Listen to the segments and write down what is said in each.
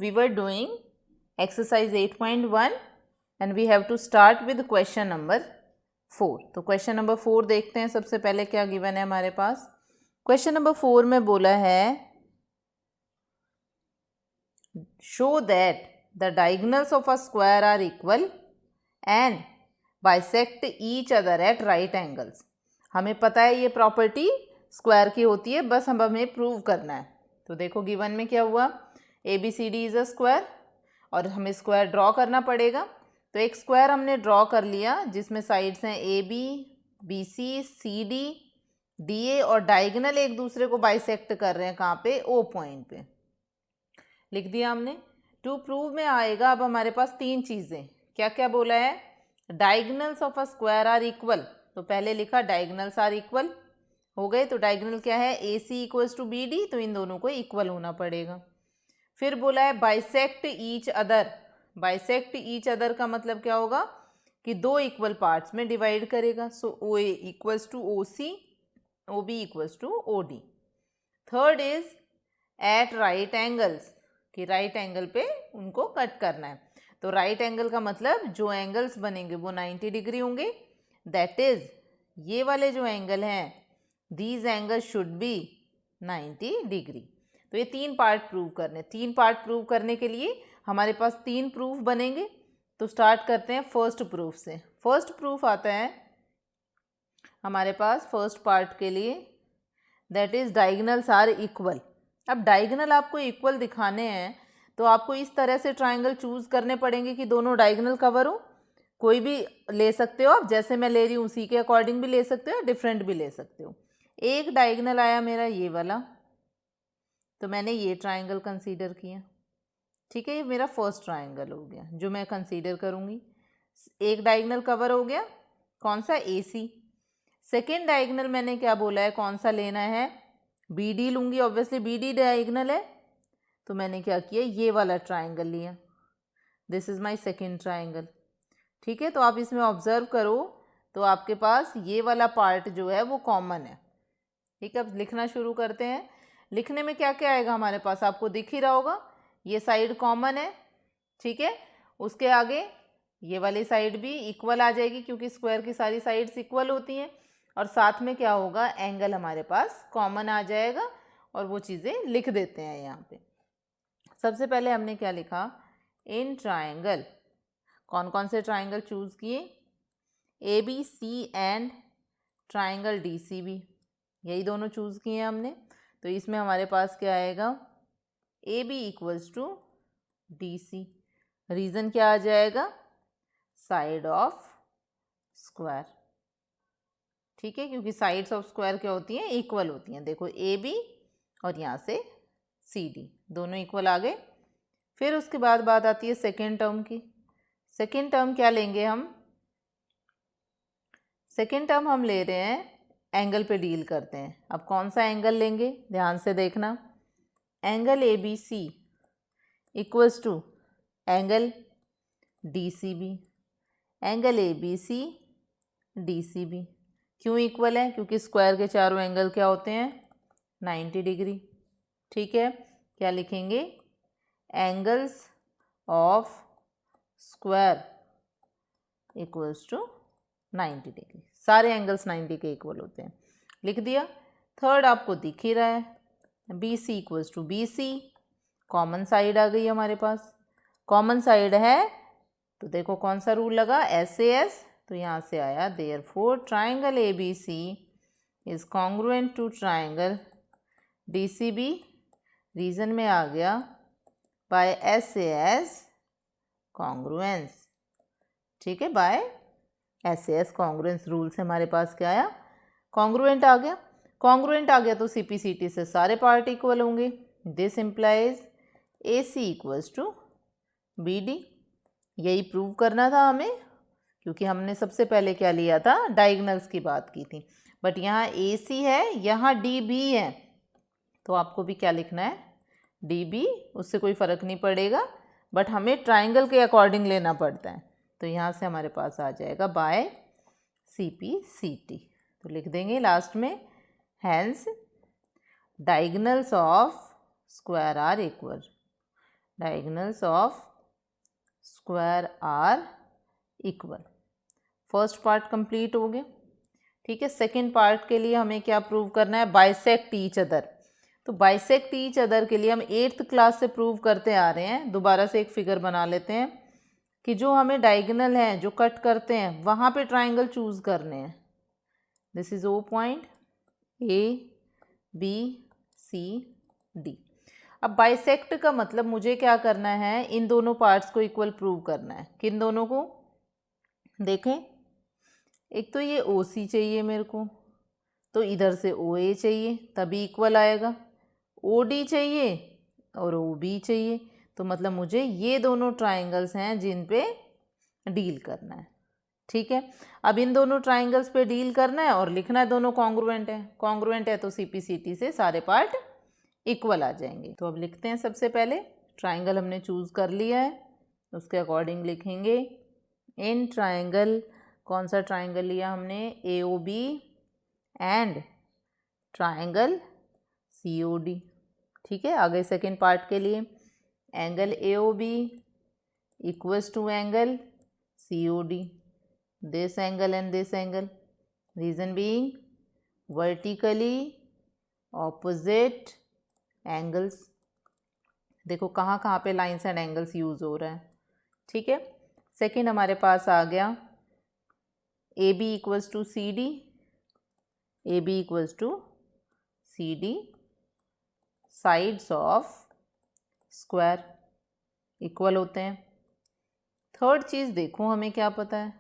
we were doing exercise 8.1 and we have to start with question number 4. तो question number 4 देखते हैं. सबसे पहले क्या गिवन है हमारे पास. क्वेश्चन नंबर 4 में बोला है show that the diagonals of a square are equal and bisect each other at right angles. हमें पता है ये प्रॉपर्टी स्क्वायर की होती है, बस हमें प्रूव करना है. तो देखो गिवन में क्या हुआ, A B C D is a square और हमें स्क्वायर ड्रॉ करना पड़ेगा. तो एक स्क्वायर हमने ड्रॉ कर लिया जिसमें साइड्स हैं A B, B C, C D, D A और डायगोनल एक दूसरे को बाइसेक्ट कर रहे हैं. कहाँ पे? ओ पॉइंट पे. लिख दिया हमने. टू प्रूव में आएगा अब हमारे पास तीन चीज़ें. क्या क्या बोला है? Diagonals of a square are equal. तो पहले लिखा डायगोनल्स आर इक्वल हो गए. तो डायगोनल क्या है? A C equals to B D. तो इन दोनों को इक्वल होना पड़ेगा. फिर बोला है bisect each other. Bisect each other का मतलब क्या होगा कि दो इक्वल पार्ट्स में डिवाइड करेगा. So O A equals to O C, O B equals to O D. Third is at right angles, कि राइट एंगल पे उनको कट करना है. तो राइट एंगल का मतलब जो एंगल्स बनेंगे वो 90 डिग्री होंगे. दैट इज ये वाले जो एंगल हैं, these angles should be 90 degree. तो ये तीन पार्ट प्रूव करने. तीन पार्ट प्रूव करने के लिए हमारे पास तीन प्रूफ बनेंगे. तो स्टार्ट करते हैं फर्स्ट प्रूफ से. फर्स्ट प्रूफ आता है हमारे पास फर्स्ट पार्ट के लिए, that is diagonals are equal. अब डायगोनल आपको इक्वल दिखाने हैं तो आपको इस तरह से ट्राइंगल चूज करने पड़ेंगे कि दोनों डायगोनल कवर हो. कोई भी ले सकते हो आप, जैसे मैं ले रही हूँ उसी के अकॉर्डिंग भी ले सकते हो, डिफरेंट भी ले सकते हो. एक डायगोनल आया मेरा ये वाला, तो मैंने ये ट्राइंगल कंसीडर किया. ठीक है, ये मेरा फर्स्ट ट्राइंगल हो गया जो मैं कंसीडर करूँगी. एक डायगोनल कवर हो गया, कौन सा? ए सी. सेकेंड डायगोनल मैंने क्या बोला है, कौन सा लेना है? बी डी लूँगी. ऑब्वियसली बी डी डायगोनल है, तो मैंने क्या किया, ये वाला ट्राइंगल लिया. This is my second triangle. ठीक है, तो आप इसमें ऑब्जर्व करो तो आपके पास ये वाला पार्ट जो है वो कॉमन है. ठीक है, अब लिखना शुरू करते हैं. लिखने में क्या क्या आएगा हमारे पास, आपको दिख ही रहा होगा. ये साइड कॉमन है. ठीक है, उसके आगे ये वाली साइड भी इक्वल आ जाएगी क्योंकि स्क्वायर की सारी साइड्स इक्वल होती हैं. और साथ में क्या होगा, एंगल हमारे पास कॉमन आ जाएगा और वो चीज़ें लिख देते हैं यहाँ पे. सबसे पहले हमने क्या लिखा, इन ट्राइंगल. कौन कौन से ट्राइंगल चूज़ किए? A B C and triangle D C B. यही दोनों चूज़ किए हैं हमने. तो इसमें हमारे पास क्या आएगा, A B equals to D C. Reason क्या आ जाएगा? Side of square. ठीक है, क्योंकि साइड्स ऑफ स्क्वायर क्या होती हैं, इक्वल होती हैं. देखो ए बी और यहाँ से सी डी दोनों इक्वल आ गए. फिर उसके बाद बात आती है सेकेंड टर्म की. सेकेंड टर्म क्या लेंगे हम? सेकेंड टर्म हम ले रहे हैं एंगल पे डील करते हैं. अब कौन सा एंगल लेंगे, ध्यान से देखना. Angle A B C equals to angle D C B. Angle A B C D C B क्यों इक्वल है? क्योंकि स्क्वायर के चारों एंगल क्या होते हैं, 90 डिग्री. ठीक है, क्या लिखेंगे? Angles of square equals to 90 degree. सारे एंगल्स 90 के इक्वल होते हैं. लिख दिया. थर्ड आपको दिख ही रहा है, B C equals to B C. Common side आ गई हमारे पास. कॉमन साइड है तो देखो कौन सा रूल लगा, एस ए एस. तो यहाँ से आया therefore triangle A B C is congruent to triangle D C B. Reason में आ गया by S A S congruence. ठीक है, by S A S congruence rule से हमारे पास क्या आया, कॉन्ग्रुएंट आ गया. कॉन्ग्रुएंट आ गया तो सी पी सी टी से सारे पार्ट इक्वल होंगे. This implies A C equals to B D. यही प्रूव करना था हमें क्योंकि हमने सबसे पहले क्या लिया था, डायगोनल्स की बात की थी. बट यहाँ ए सी है, यहाँ डी बी है, तो आपको भी क्या लिखना है, डी बी. उससे कोई फ़र्क नहीं पड़ेगा, बट हमें ट्राइंगल के अकॉर्डिंग लेना पड़ता है. तो यहाँ से हमारे पास आ जाएगा by C P C T. तो लिख देंगे लास्ट में, hence diagonals of square are equal. Diagonals of square are equal. First part complete हो गया। ठीक है, सेकेंड पार्ट के लिए हमें क्या प्रूव करना है? Bisect each other. तो बाइसेक्ट ईच अदर के लिए हम 8th क्लास से प्रूव करते आ रहे हैं। दोबारा से एक फिगर बना लेते हैं कि जो हमें डायगोनल हैं, जो कट करते हैं, वहाँ पे ट्राइंगल चूज करने हैं। This is O point A B C D. अब बाइसेक्ट का मतलब मुझे क्या करना है? इन दोनों पार्ट्स को इक्वल प्रूव करना है। किन दोनों को? देखें, एक तो ये ओ सी चाहिए मेरे को, तो इधर से ओ ए चाहिए, तभी इक्वल आएगा। ओ डी चाहिए और ओ बी चाहिए, तो मतलब मुझे ये दोनों ट्राइंगल्स हैं जिन पे डील करना है। ठीक है, अब इन दोनों ट्राइंगल्स पे डील करना है और लिखना है दोनों कॉन्ग्रुएंट है। कॉन्ग्रुएंट है तो सीपीसीटी से सारे पार्ट इक्वल आ जाएंगे। तो अब लिखते हैं। सबसे पहले ट्राइंगल हमने चूज़ कर लिया है, उसके अकॉर्डिंग लिखेंगे इन ट्राइंगल। कौन सा ट्राइंगल लिया हमने? A O B and triangle C O D. ठीक है, आगे सेकेंड पार्ट के लिए angle A O B equals to angle C O D, this angle and this angle, reason being vertically opposite angles। देखो कहाँ कहाँ पे लाइन्स एंड एंगल्स यूज हो रहा है। ठीक है, सेकेंड हमारे पास आ गया A B equals to C D, A B equals to C D, sides of square equal होते हैं। थर्ड चीज़ देखो हमें क्या पता है।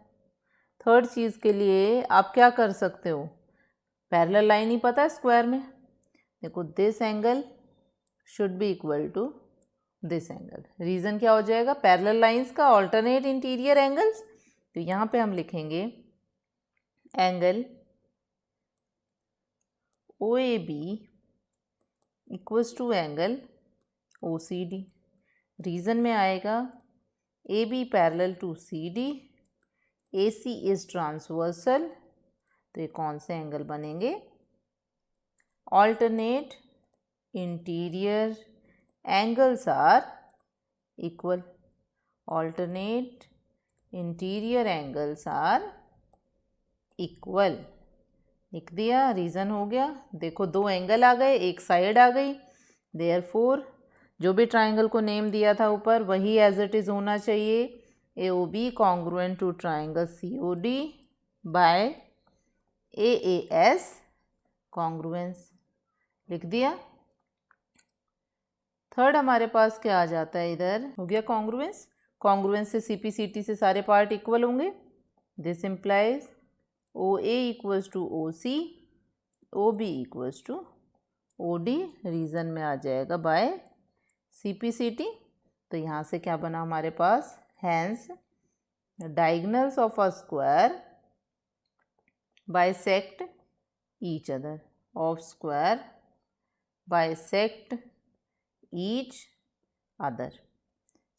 थर्ड चीज़ के लिए आप क्या कर सकते हो? पैरेलल लाइन ही पता है स्क्वायर में। देखो this angle should be equal to this angle. Reason क्या हो जाएगा? पैरेलल लाइंस का ऑल्टरनेट इंटीरियर एंगल्स। तो यहाँ पे हम लिखेंगे angle O A B equals to angle O C D. Reason में आएगा A B parallel to C D, A C is transversal. तो ये कौन से एंगल बनेंगे? Alternate interior angles are equal. Alternate interior angles are equal. लिख दिया, reason हो गया। देखो दो एंगल आ गए, एक साइड आ गई। देयरफॉर जो भी ट्राइंगल को नेम दिया था ऊपर वही एज इट इज़ होना चाहिए। A O B congruent to triangle C O D by A S congruence. लिख दिया। थर्ड हमारे पास क्या आ जाता है? इधर हो गया कॉन्ग्रुएंस। कॉन्ग्रुएंस से सीपीसीटी से सारे पार्ट इक्वल होंगे। This implies O A equals to O C, O B equals to O D. Reason में आ जाएगा बाय सीपीसीटी। तो यहाँ से क्या बना हमारे पास? Hence diagonals of a square bisect each other. Of square bisect each other.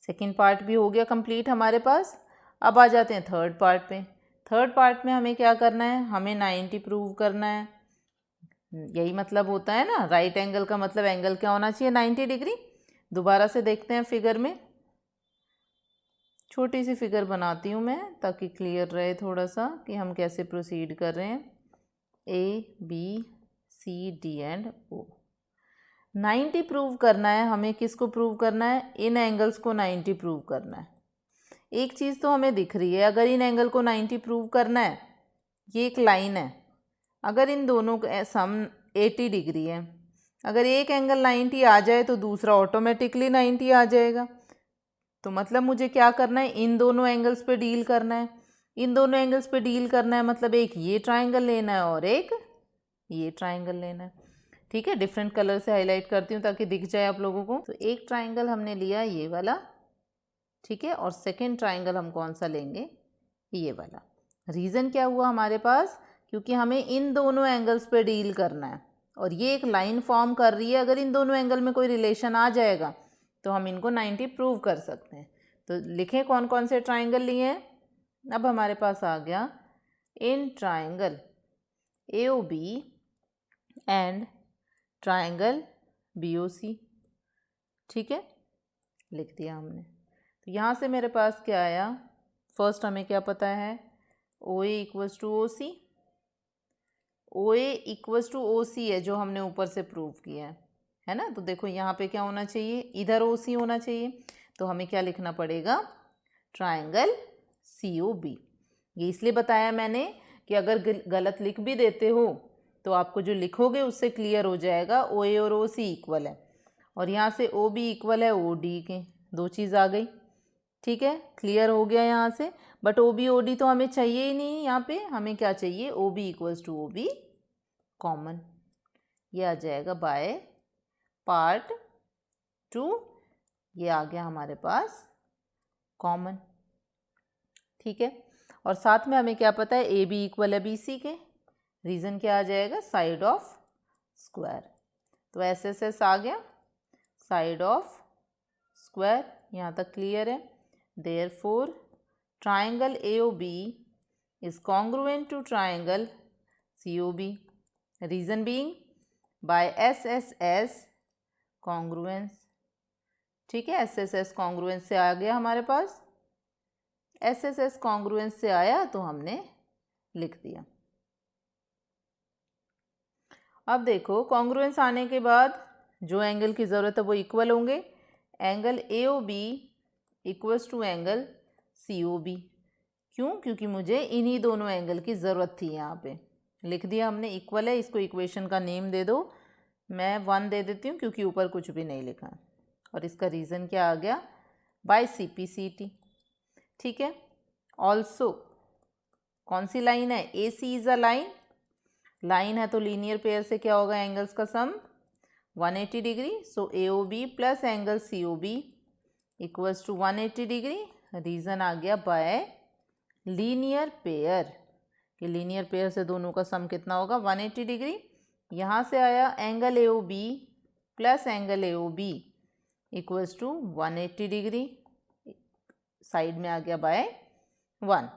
Second part भी हो गया कंप्लीट हमारे पास। अब आ जाते हैं थर्ड पार्ट पे। थर्ड पार्ट में हमें क्या करना है? हमें 90 प्रूव करना है। यही मतलब होता है ना, राइट एंगल का मतलब एंगल क्या होना चाहिए? 90 डिग्री। दोबारा से देखते हैं फिगर में। छोटी सी फिगर बनाती हूँ मैं ताकि क्लियर रहे थोड़ा सा कि हम कैसे प्रोसीड कर रहे हैं। A B C D and O. 90 prove करना है हमें। किसको प्रूव करना है? इन एंगल्स को 90 प्रूव करना है। एक चीज़ तो हमें दिख रही है, अगर इन एंगल को 90 प्रूव करना है, ये एक लाइन है, अगर इन दोनों का सम 80 डिग्री है, अगर एक एंगल 90 आ जाए तो दूसरा ऑटोमेटिकली 90 आ जाएगा। तो मतलब मुझे क्या करना है? इन दोनों एंगल्स पे डील करना है। इन दोनों एंगल्स पे डील करना है मतलब एक ये ट्राइंगल लेना है और एक ये ट्राइंगल लेना है। ठीक है, डिफरेंट कलर से हाईलाइट करती हूँ ताकि दिख जाए आप लोगों को। तो एक ट्राइंगल हमने लिया ये वाला, ठीक है, और सेकेंड ट्राइंगल हम कौन सा लेंगे? ये वाला। रीज़न क्या हुआ हमारे पास? क्योंकि हमें इन दोनों एंगल्स पे डील करना है और ये एक लाइन फॉर्म कर रही है। अगर इन दोनों एंगल में कोई रिलेशन आ जाएगा तो हम इनको 90 प्रूव कर सकते हैं। तो लिखें कौन कौन से ट्राइंगल लिए हैं। अब हमारे पास आ गया in triangle A O B and triangle B O C. ठीक है, लिख दिया हमने। तो यहाँ से मेरे पास क्या आया, फर्स्ट हमें क्या पता है, O A equals to O C, O A equals to O सी है जो हमने ऊपर से प्रूव किया है ना। तो देखो यहाँ पे क्या होना चाहिए, इधर ओ सी होना चाहिए, तो हमें क्या लिखना पड़ेगा, ट्राइंगल सी ओ बी। ये इसलिए बताया मैंने कि अगर गलत लिख भी देते हो तो आपको जो लिखोगे उससे क्लियर हो जाएगा ओ ए और ओ सी इक्वल है, और यहाँ से ओ बी इक्वल है ओ डी के, दो चीज़ आ गई। ठीक है, क्लियर हो गया यहाँ से। But O B O D तो हमें चाहिए ही नहीं, यहाँ पे हमें क्या चाहिए, O B equals to O B common. ये आ जाएगा बाय पार्ट 2, ये आ गया हमारे पास कॉमन। ठीक है, और साथ में हमें क्या पता है, ए बी इक्वल है बी सी के, रीज़न क्या आ जाएगा, साइड ऑफ स्क्वायर। तो एस एस एस आ गया, साइड ऑफ स्क्वायर, यहाँ तक क्लियर है। Therefore triangle A O B is congruent to triangle C O B, reason being by S S S congruence. ठीक है, एस एस एस कॉन्ग्रुएंस से आ गया हमारे पास, एस एस एस कॉन्ग्रुएंस से आया तो हमने लिख दिया। अब देखो कॉन्ग्रुएंस आने के बाद जो एंगल की ज़रूरत है वो इक्वल होंगे, angle A O B equals to angle C O B. क्यों, क्योंकि मुझे इन्हीं दोनों एंगल की ज़रूरत थी, यहाँ पे लिख दिया हमने, इक्वल है। इसको इक्वेशन का नेम दे दो, मैं 1 दे देती हूँ क्योंकि ऊपर कुछ भी नहीं लिखा है, और इसका रीज़न क्या आ गया, by C P C T. ठीक है, ऑल्सो कौन सी लाइन है, A C is a line, line है तो लीनियर पेयर से क्या होगा, एंगल्स का sum 180 degree. So A O B plus angle C O B equals to 180 degree. Reason आ गया बाय लीनियर पेयर, कि लीनियर पेयर से दोनों का सम कितना होगा, 180 डिग्री। यहाँ से आया angle A O B plus angle A O B equals to 180 degree, side में आ गया बाय 1,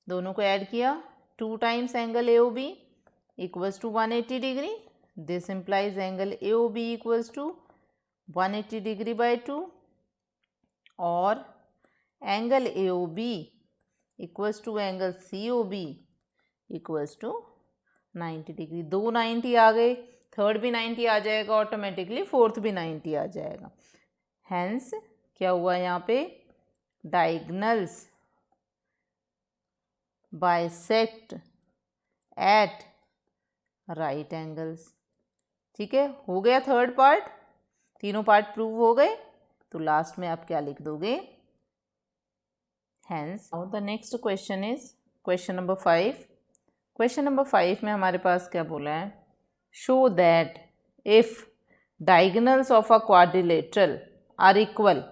दोनों को ऐड किया, 2 times angle A O B equals to 180 degree. This implies angle A O B equals to 180 degree by 2, और angle A O B equals to angle C O B equals to 90 degree. 2 90 आ गए, third भी 90 आ जाएगा automatically, fourth भी 90 आ जाएगा। Hence क्या हुआ यहाँ पे, diagonals bisect at right angles. ठीक है, हो गया थर्ड पार्ट, तीनों पार्ट प्रूव हो गए। तो लास्ट में आप क्या लिख दोगे, hence. Now the next question is question number 5। Question number 5 में हमारे पास क्या बोला है, show that if diagonals of a quadrilateral are equal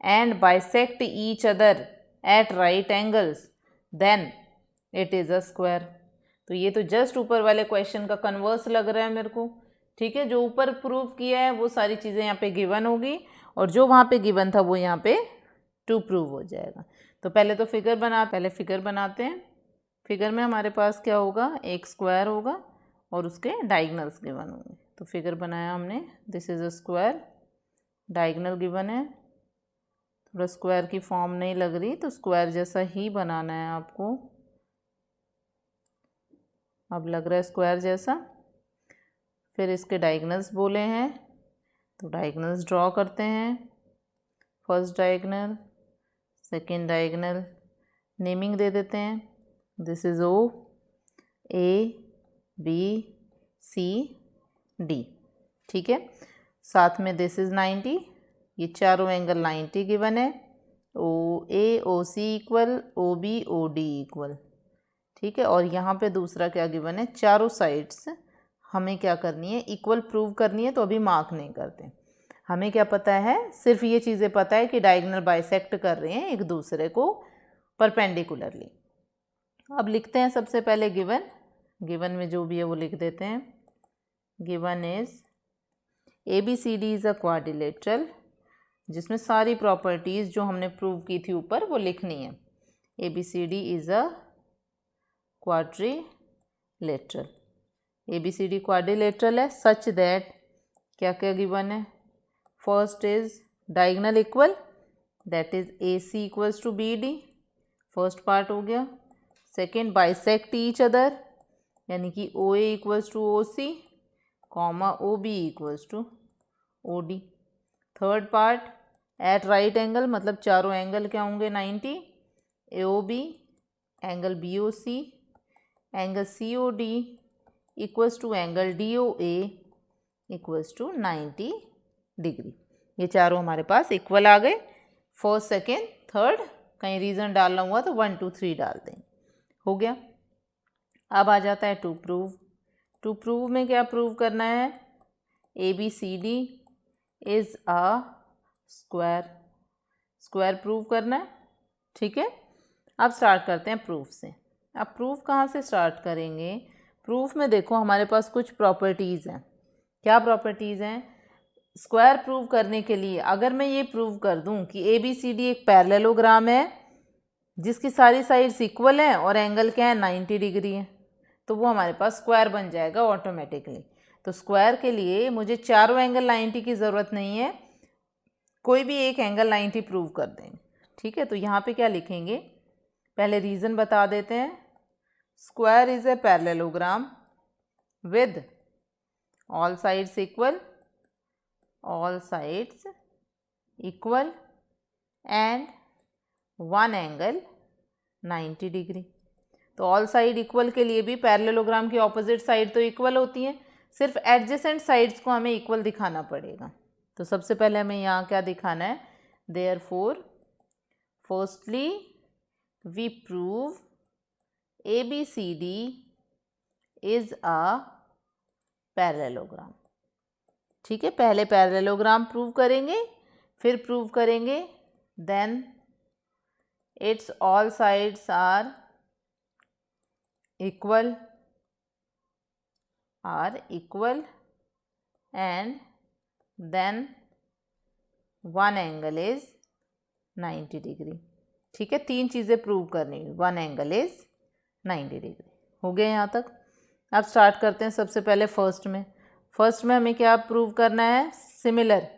and bisect each other at right angles then it is a square. तो ये तो just ऊपर वाले क्वेश्चन का कन्वर्स लग रहा है मेरे को। ठीक है, जो ऊपर प्रूव किया है वो सारी चीज़ें यहाँ पे गिवन होगी, और जो वहाँ पे गिवन था वो यहाँ पे टू प्रूव हो जाएगा। तो पहले तो फिगर बनाते हैं। फिगर में हमारे पास क्या होगा, एक स्क्वायर होगा और उसके डायगोनल्स गिवन होंगे। तो फिगर बनाया हमने, this is a square, diagonal given है, थोड़ा स्क्वायर की फॉर्म नहीं लग रही तो स्क्वायर जैसा ही बनाना है आपको। अब लग रहा है स्क्वायर जैसा। फिर इसके डायगोनल्स बोले हैं तो डायगोनल्स ड्रॉ करते हैं, first diagonal, second diagonal, naming दे देते हैं, this is O, A, B, C, D. ठीक है, साथ में दिस इज़ 90, ये चारों एंगल 90 गिवन है, O A O C equal, O B O D equal. ठीक है, और यहाँ पे दूसरा क्या गिवन है, चारों साइड्स हमें क्या करनी है, इक्वल प्रूव करनी है, तो अभी मार्क नहीं करते। हमें क्या पता है, सिर्फ ये चीज़ें पता है कि डायगोनल बाइसेक्ट कर रहे हैं एक दूसरे को परपेंडिकुलरली। अब लिखते हैं सबसे पहले गिवन में जो भी है वो लिख देते हैं। Given is A B C D is a quadrilateral, जिसमें सारी प्रॉपर्टीज़ जो हमने प्रूव की थी ऊपर वो लिखनी है। A B C D is a quadrilateral, A B C D quadrilateral है सच दैट क्या क्या गिवन है, first is diagonal equal, that is A C equals to B D, first part हो गया। सेकेंड, बाइसेक्ट ईच अदर, यानी कि O A equals to O C, comma O B equals to O D. Third part, at right angle, मतलब चारों angle क्या होंगे 90, ए O B, angle B O C, angle C O D equals to angle D O A equals to 90 degree. ये चारों हमारे पास equal आ गए, फर्स्ट सेकेंड थर्ड, कहीं रीज़न डालना हुआ तो 1 2 3 डाल दें, हो गया। अब आ जाता है टू प्रूव। टू प्रूव में क्या प्रूव करना है, A B C D is a square, square prove करना है, ठीक है। अब स्टार्ट करते हैं प्रूफ से। अब प्रूफ कहाँ से स्टार्ट करेंगे, प्रूफ में देखो हमारे पास कुछ प्रॉपर्टीज़ हैं। क्या प्रॉपर्टीज़ हैं, स्क्वायर प्रूव करने के लिए अगर मैं ये प्रूव कर दूं कि ए बी सी डी एक पैरेललोग्राम है जिसकी सारी साइड्स इक्वल हैं और एंगल क्या है 90 डिग्री है, तो वो हमारे पास स्क्वायर बन जाएगा ऑटोमेटिकली। तो स्क्वायर के लिए मुझे चारों एंगल 90 की ज़रूरत नहीं है, कोई भी एक एंगल 90 प्रूव कर देंगे, ठीक है। तो यहाँ पे क्या लिखेंगे, पहले रीज़न बता देते हैं। Square is a parallelogram with all sides equal, all sides equal and one angle 90 degree. तो ऑल साइड इक्वल के लिए भी पैरेललोग्राम की ऑपोजिट साइड तो इक्वल होती हैं, सिर्फ एडजेसेंट साइड्स को हमें इक्वल दिखाना पड़ेगा। तो सबसे पहले हमें यहाँ क्या दिखाना है, therefore firstly we prove A B C D is a parallelogram, ठीक है। पहले पैरेललोग्राम प्रूव करेंगे, फिर प्रूव करेंगे then its all sides are equal and then one angle is 90 degree, ठीक है। तीन चीज़ें प्रूव करनी है, वन एंगल इज 90 डिग्री, हो गए यहाँ तक। अब स्टार्ट करते हैं सबसे पहले फर्स्ट में हमें क्या प्रूव करना है, सिमिलर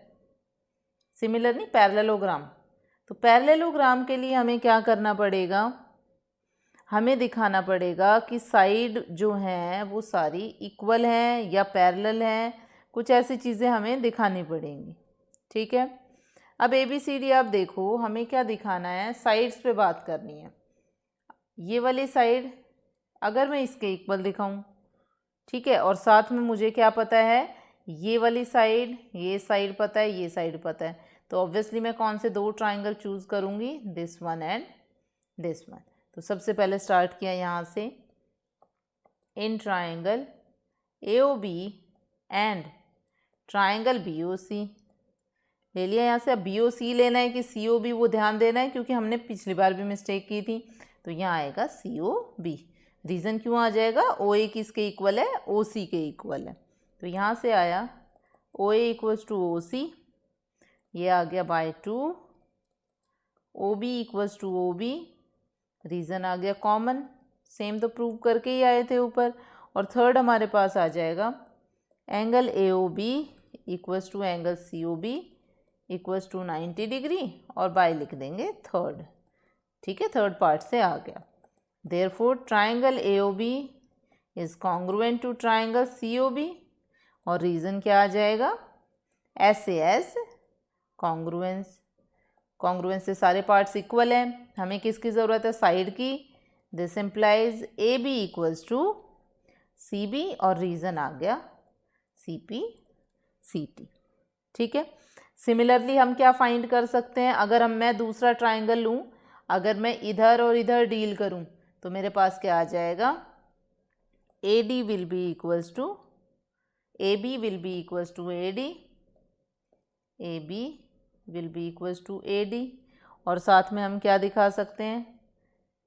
नहीं पैरेललोग्राम। तो पैरेललोग्राम के लिए हमें क्या करना पड़ेगा, हमें दिखाना पड़ेगा कि साइड जो हैं वो सारी इक्वल हैं या पैरेलल हैं, कुछ ऐसी चीज़ें हमें दिखानी पड़ेंगी, ठीक है। अब ए बी सी डी आप देखो, हमें क्या दिखाना है, साइड्स पे बात करनी है। ये वाली साइड अगर मैं इसके इक्वल दिखाऊं, ठीक है, और साथ में मुझे क्या पता है, ये वाली साइड, ये साइड पता है, ये साइड पता है, तो ऑब्वियसली मैं कौन से दो ट्राइंगल चूज़ करूँगी, this one and this one. तो सबसे पहले स्टार्ट किया यहाँ से, in triangle A O B and triangle B O C ले लिया यहाँ से। अब बी ओ सी लेना है कि सी ओ बी, वो ध्यान देना है क्योंकि हमने पिछली बार भी मिस्टेक की थी। तो यहाँ आएगा सी ओ बी। रीज़न क्यों आ जाएगा, ओ ए किसके इक्वल है, ओ सी के इक्वल है। तो यहाँ से आया ओ ए इक्वल्स टू ओ सी, ये आ गया by 2, O B equals to O B, reason आ गया कॉमन, सेम तो प्रूव करके ही आए थे ऊपर। और थर्ड हमारे पास आ जाएगा angle A O B equals to angle C O B equals to 90 degree, और बाय लिख देंगे थर्ड, ठीक है, थर्ड पार्ट से आ गया। Therefore triangle A O B is congruent to triangle C O B, और रीज़न क्या आ जाएगा, S A S congruence. Congruence से सारे पार्ट्स इक्वल हैं, हमें किसकी ज़रूरत है, साइड की। This implies A B equals to C B, और रीज़न आ गया सी पी सी टी, ठीक है। सिमिलरली हम क्या फाइंड कर सकते हैं, अगर मैं दूसरा ट्राइंगल लूँ, अगर मैं इधर और इधर डील करूँ तो मेरे पास क्या आ जाएगा, A D will be equals to A B will be equals to A D, A B will be equals to A D, और साथ में हम क्या दिखा सकते हैं,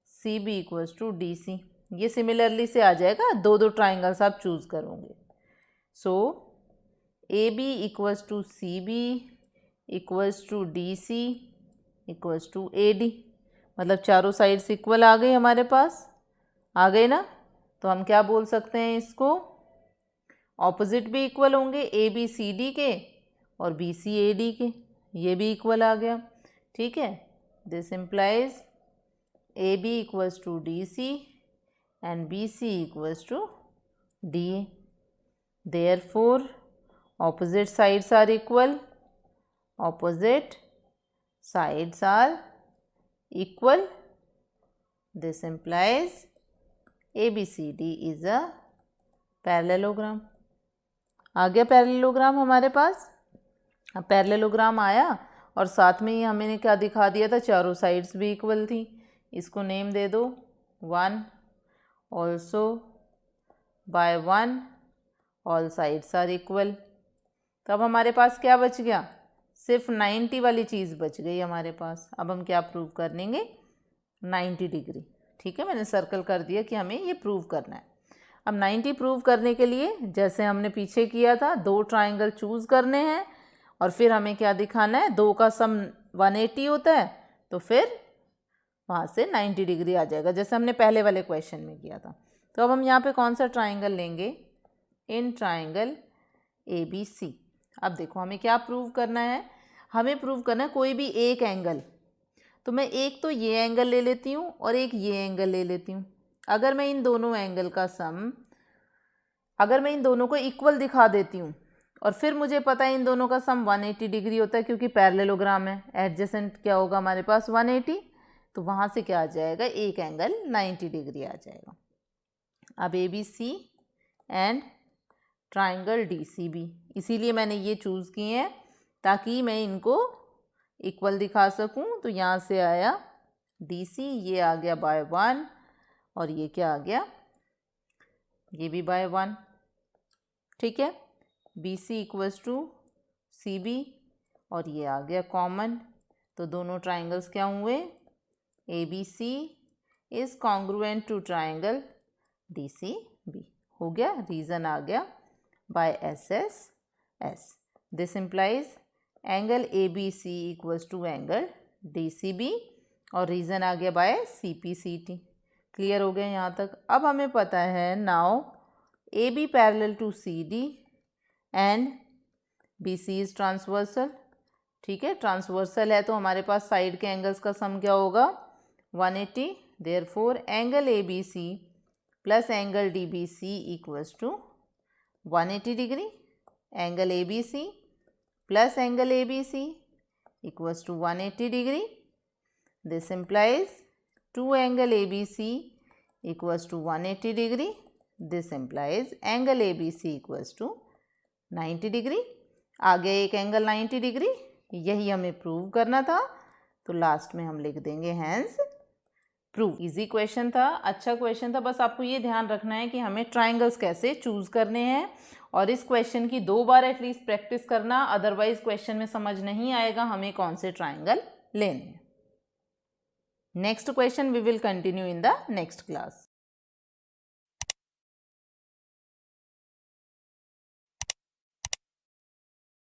C B equals to D C. ये सिमिलरली से आ जाएगा, दो दो ट्राइंगल्स आप चूज़ करोगे। So A B equals to C B equals to D C equals to A D, मतलब चारों साइड्स इक्वल आ गई हमारे पास, आ गए ना। तो हम क्या बोल सकते हैं इसको, ऑपोजिट भी इक्वल होंगे, ए बी सी डी के और बी सी ए डी के, ये भी इक्वल आ गया, ठीक है, this implies A B equals to D C and B C equals to D A. Therefore, opposite sides are equal. Opposite sides are equal. This implies ABCD is a parallelogram. आ गया parallelogram हमारे पास. अब parallelogram आया और साथ में ही हमने क्या दिखा दिया था, चारों साइड्स भी इक्वल थी. इसको नेम दे दो 1, also by 1 all sides are equal. तो अब हमारे पास क्या बच गया, सिर्फ 90 वाली चीज़ बच गई हमारे पास. अब हम क्या प्रूव कर लेंगे, 90 डिग्री. ठीक है, मैंने सर्कल कर दिया कि हमें ये प्रूव करना है. अब 90 प्रूव करने के लिए जैसे हमने पीछे किया था, 2 ट्राइंगल चूज़ करने हैं और फिर हमें क्या दिखाना है, 2 का सम 180 होता है, तो फिर वहाँ से 90 डिग्री आ जाएगा, जैसे हमने पहले वाले क्वेश्चन में किया था. तो अब हम यहाँ पे कौन सा ट्राइंगल लेंगे, इन ट्राइंगल ABC. अब देखो हमें क्या प्रूव करना है, हमें प्रूव करना है कोई भी एक एंगल. तो मैं एक तो ये एंगल ले लेती हूँ और एक ये एंगल ले लेती हूँ. अगर मैं इन दोनों एंगल का सम, अगर मैं इन दोनों को इक्वल दिखा देती हूँ और फिर मुझे पता है इन दोनों का सम 180 डिग्री होता है, क्योंकि पैरेललोग्राम है, एडजेसेंट क्या होगा हमारे पास 180, तो वहाँ से क्या आ जाएगा, एक एंगल 90 डिग्री आ जाएगा. अब ABC एंड ट्राइंगल DCB, इसीलिए मैंने ये चूज़ किए हैं ताकि मैं इनको इक्वल दिखा सकूं. तो यहाँ से आया DC, ये आ गया बाय 1 और ये क्या आ गया, ये भी बाय 1. ठीक है, BC इक्वल्स टू CB और ये आ गया कॉमन. तो दोनों ट्राइंगल्स क्या हुए, ABC is congruent to triangle DCB. हो गया, रीज़न आ गया by SSS. This implies angle ABC equals to angle DCB और रीज़न आ गया by CPCT. क्लियर हो गया यहाँ तक. अब हमें पता है now AB parallel to CD and BC is transversal. ठीक है, ट्रांसवर्सल है तो हमारे पास साइड के एंगल्स का सम क्या होगा, 180. Therefore angle ABC plus angle DBC equals to 180 degree. Angle ABC plus angle ABC equals to 180 degree. This implies 2 angle ABC equals to 180 degree. This implies angle ABC equals to 90 degree. आ गया एक angle 90 degree, यही हमें prove करना था. तो last में हम लिख देंगे हैंस प्रूव. इजी क्वेश्चन था, अच्छा क्वेश्चन था. बस आपको ये ध्यान रखना है कि हमें ट्राइंगल्स कैसे चूज़ करने हैं और इस क्वेश्चन की 2 बार एटलीस्ट प्रैक्टिस करना, अदरवाइज क्वेश्चन में समझ नहीं आएगा हमें कौन से ट्राइंगल लेने हैं. Next question we will continue in the next class.